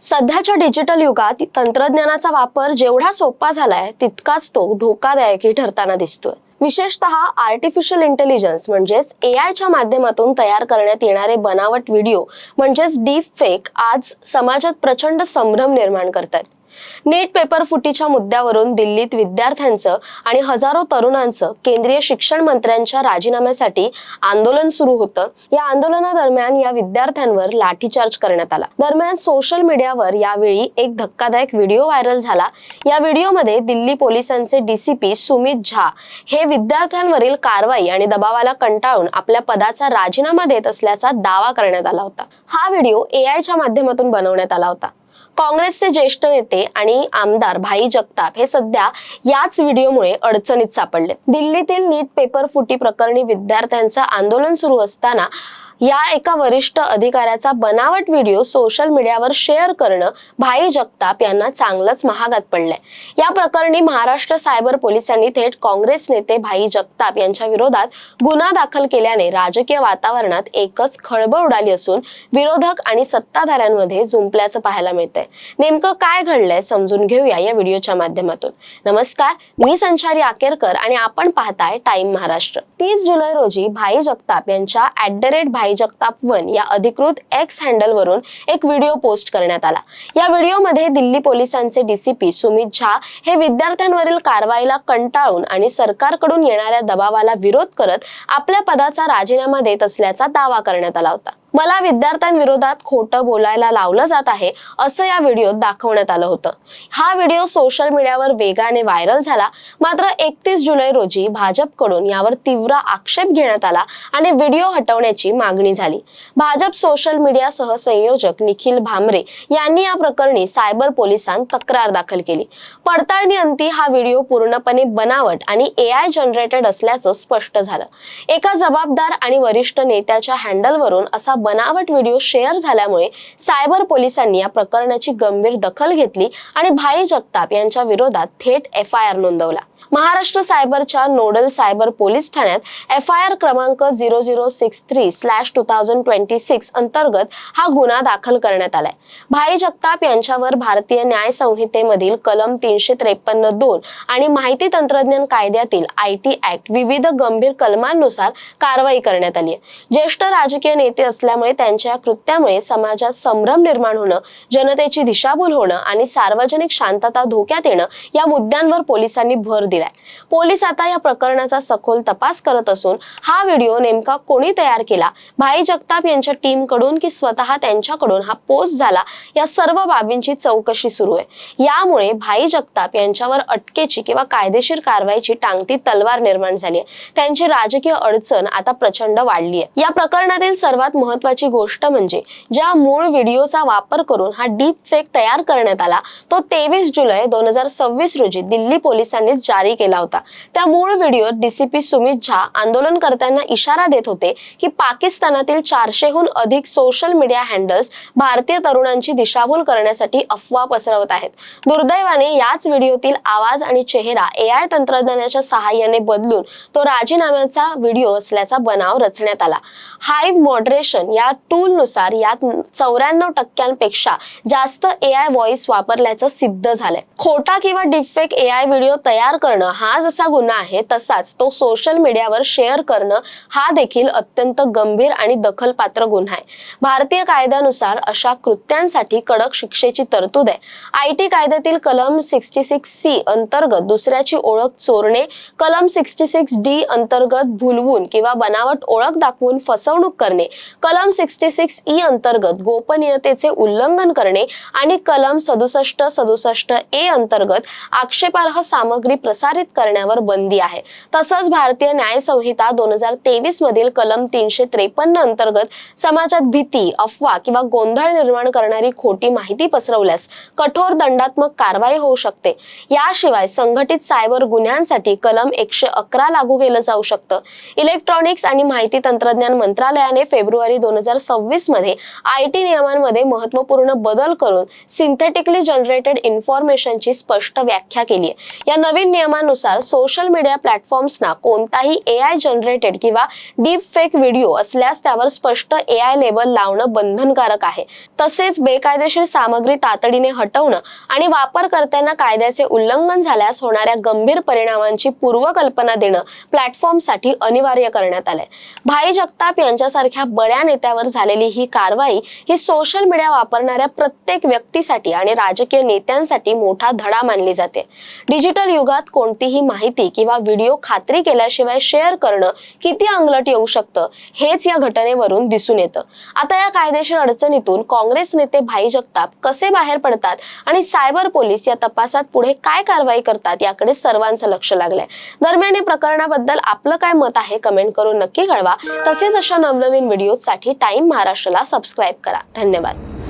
सध्याच्या डिजिटल युगात तंत्रज्ञानाचा वापर जेवढा सोपा झालाय तितकाच तो धोकादायकही ठरताना दिसतोय। विशेषतः आर्टिफिशियल इंटेलिजन्स म्हणजेच AI च्या माध्यमातून तयार करण्यात येणारे बनावट व्हिडिओ म्हणजेच डीप फेक आज समाजात प्रचंड संभ्रम निर्माण करतात। नीट पेपर फुटीच्या मुद्द्यावरून दिल्लीत विद्यार्थ्यांचं आणि हजारो तरुणांचं केंद्रीय शिक्षण मंत्र्यांच्या राजीनाम्यासाठी आंदोलन सुरू होतं। या आंदोलनादरम्यान या विद्यार्थ्यांवर लाठीचार्ज करण्यात आला। दरम्यान सोशल मीडियावर यावेळी एक धक्कादायक व्हिडिओ व्हायरल झाला। या व्हिडिओमध्ये दिल्ली पोलिसांचे DCP सुमित झा हे विद्यार्थ्यांवरील कारवाई आणि दबावाला कंटाळून आपल्या पदाचा राजीनामा देत असल्याचा दावा करण्यात आला होता। हा व्हिडिओ AI च्या माध्यमातून बनवण्यात आला होता। काँग्रेसचे ज्येष्ठ नेते आणि आमदार भाई जगताप हे सध्या याच व्हिडिओमुळे अडचणीत सापडले। दिल्लीतील नीट पेपर फुटी प्रकरणी विद्यार्थ्यांचं आंदोलन सुरू असताना या एका वरिष्ठ अधिकाऱ्याचा बनावट व्हिडिओ सोशल मीडियावर शेअर करणं भाई जगताप यांना चांगलंच महागात पडलंय। या प्रकरणी महाराष्ट्र सायबर पोलिसांनी थेट काँग्रेस नेते भाई जगताप यांच्या विरोधात गुन्हा दाखल केल्याने राजकीय वातावरणात एकच खळबळ उडाली असून विरोधक आणि सत्ताधाऱ्यांमध्ये जुंपल्याचं पाहायला मिळतंय। नेमकं काय घडलंय समजून घेऊया या व्हिडिओच्या माध्यमातून। नमस्कार, मी संचारी आकेरकर आणि आपण पाहताय टाइम महाराष्ट्र। 30 जुलै रोजी भाई जगताप यांच्या @भाईजगताप1 या अधिकृत X हँडल वरून एक व्हिडिओ पोस्ट करण्यात आला। या व्हिडिओमध्ये दिल्ली पोलिसांचे DCP सुमित झा हे विद्यार्थ्यांवरील कारवाईला कंटाळून आणि सरकारकडून येणाऱ्या दबावाला विरोध करत आपल्या पदाचा राजीनामा देत असल्याचा दावा करण्यात आला होता। मला विद्यार्थ्यांविरोधात खोटं बोलायला लावलं जात आहे असं या व्हिडिओत दाखवण्यात आलं होतं। हा व्हिडिओ सोशल मीडियावर वेगाने व्हायरल झाला। मात्र 31 जुलै रोजी भाजपकडून यावर तीव्र आक्षेप घेण्यात आला आणि व्हिडिओ हटवण्याची मागणी झाली। भाजप सोशल मीडिया सह संयोजक निखिल भामरे यांनी या प्रकरणी सायबर पोलिसांत तक्रार दाखल केली। पडताळणीअंती हा व्हिडिओ पूर्णपणे बनावट आणि AI जनरेटेड असल्याचं स्पष्ट झालं। एका जबाबदार आणि वरिष्ठ नेत्याच्या हँडलवरून असा बनावट व्हिडिओ शेअर झाल्यामुळे सायबर पोलिसांनी या प्रकरणाची गंभीर दखल घेतली आणि भाई जगताप यांच्या विरोधात थेट FIR नोंदवला। महाराष्ट्र सायबरच्या नोडल सायबर पोलीस ठाण्यात FIR क्रमांक 0063/2026 अंतर्गत हा गुन्हा दाखल करण्यात आलाय। भाई जगताप यांच्यावर भारतीय न्याय संहितेमधील कलम 353(2) आणि माहिती तंत्रज्ञान कायद्यातील IT ऍक्ट विविध गंभीर कलमांनुसार कारवाई करण्यात आली आहे। ज्येष्ठ राजकीय नेते असल्यामुळे त्यांच्या कृत्यामुळे समाजात संभ्रम निर्माण होणं, जनतेची दिशाभूल होणं आणि सार्वजनिक शांतता धोक्यात येणं या मुद्द्यांवर पोलिसांनी भर दिलाय। पोलीस आता या प्रकरणाचा सखोल तपास करत असून हा व्हिडिओ नेमका कोणी तयार केला, भाई जगताप यांच्या टीम कडून की स्वतः त्यांच्याकडून हा पोस्ट झाला, या सर्व बाबींची चौकशी सुरू आहे। यामुळे भाई जगताप यांच्यावर अटकेची किंवा कायदेशीर कारवाईची टांगती तलवार निर्माण झाली आहे। त्यांची राजकीय अडचण आता प्रचंड वाढली आहे। या प्रकरणातील सर्वात महत्त्वाची गोष्ट म्हणजे ज्या मूळ व्हिडिओचा वापर करून हा डीप फेक तयार करण्यात आला तो 23 जुलै 2026 रोजी दिल्ली पोलिसांनी जारी केला होता। त्या मूळ व्हिडिओत DCP सुमित झा आंदोलनकर्त्यांना इशारा देत होते की पाकिस्तानातील 400हून अधिक सोशल मीडिया हँडल्स भारतीय तरुणांची दिशाभूल करण्यासाठी अफवा पसरवत आहेत। दुर्दैवाने याच व्हिडिओतील आवाज आणि चेहरा AI तंत्रज्ञानाच्या सहाय्याने बदलून तो राजीनाम्याचा व्हिडिओ असल्याचा बनाव रचण्यात आला। हाइव मॉडरेशन या टूल नुसार यात 94% जास्त AI व्हॉइस वापरल्याचं सिद्ध झालंय। खोटा किंवा डीपफेक AI व्हिडिओ तयार करणं हा जसा गुन्हा आहे तसाच तो सोशल मीडियावर शेअर करणं हा देखील अत्यंत गंभीर आणि दखलपात्र गुन्हा आहे। भारतीय कायद्यानुसार अशा कृत्यांसाठी कडक शिक्षेची तरतूद आहे। IT कायद्यातील कलम 66C अंतर्गत दुसऱ्याची ओळख चोरणे, कलम 66D अंतर्गत भुलवून किंवा बनावट ओळख दाखवून फसवणूक करणे, कलम 66E अंतर्गत गोपनीयतेचे उल्लंघन करणे आणि कलम 67A अंतर्गत आक्षेपार्ह सामग्री प्रसारित करण्यावर बंदी आहे। तसंच भारतीय न्याय संहिता 2023 मधील कलम 353 अंतर्गत समाजात भीती, अफवा किंवा गोंधळ निर्माण करणारी खोटी माहिती पसरवल्यास कठोर दंडात्मक कारवाई होऊ शकते। याशिवाय संघटित सायबर गुन्ह्यांसाठी कलम 111 लागू केलं जाऊ शकतं। इलेक्ट्रॉनिक्स आणि माहिती तंत्रज्ञान मंत्रालयाने फेब्रुवारी 2026 मध्ये IT नियमांमध्ये महत्त्वपूर्ण बदल करून सिंथेटिकली जनरेटेड इन्फॉर्मेशनची स्पष्ट व्याख्या केली आहे। या नवीन नियमात नियमानुसार सोशल मीडिया प्लॅटफॉर्म्सना कोणताही AI जनरेटेड किंवा डीप फेक व्हिडिओ असल्यास त्यावर स्पष्ट AI लेबल लावणं बंधनकारक आहे. तसेच बेकायदेशीर सामग्री तातडीने हटवणं आणि वापरकर्त्यांना कायद्याचे उल्लंघन झाल्यास होणाऱ्या गंभीर परिणामांची पूर्वकल्पना देणं प्लॅटफॉर्मसाठी अनिवार्य करण्यात आलंय. भाई जगताप यांच्यासारख्या बड्या नेत्यावर झालेली ही कारवाई ही सोशल मीडिया वापरणाऱ्या प्रत्येक व्यक्तीसाठी आणि राजकीय नेत्यांसाठी मोठा धडा मानली जाते. डिजिटल युगात कोणतीही माहिती किंवा व्हिडिओ खात्री केल्याशिवाय शेअर करणं किती अंगलट येऊ शकतं हेच या घटनेवरून दिसून येतं. आता या कायदेशीर अडचणीतून काँग्रेस नेते भाई जगताप कसे बाहेर पडतात आणि सायबर पोलीस या तपासात पुढे काय कारवाई करतात याकडे सर्वांचं लक्ष लागलंय. दरम्यान या प्रकरणाबद्दल आपलं काय मत आहे कमेंट करून नक्की कळवा. तसेच अशा नवनवीन व्हिडिओसाठी टाइम महाराष्ट्रला सबस्क्राईब करा. धन्यवाद.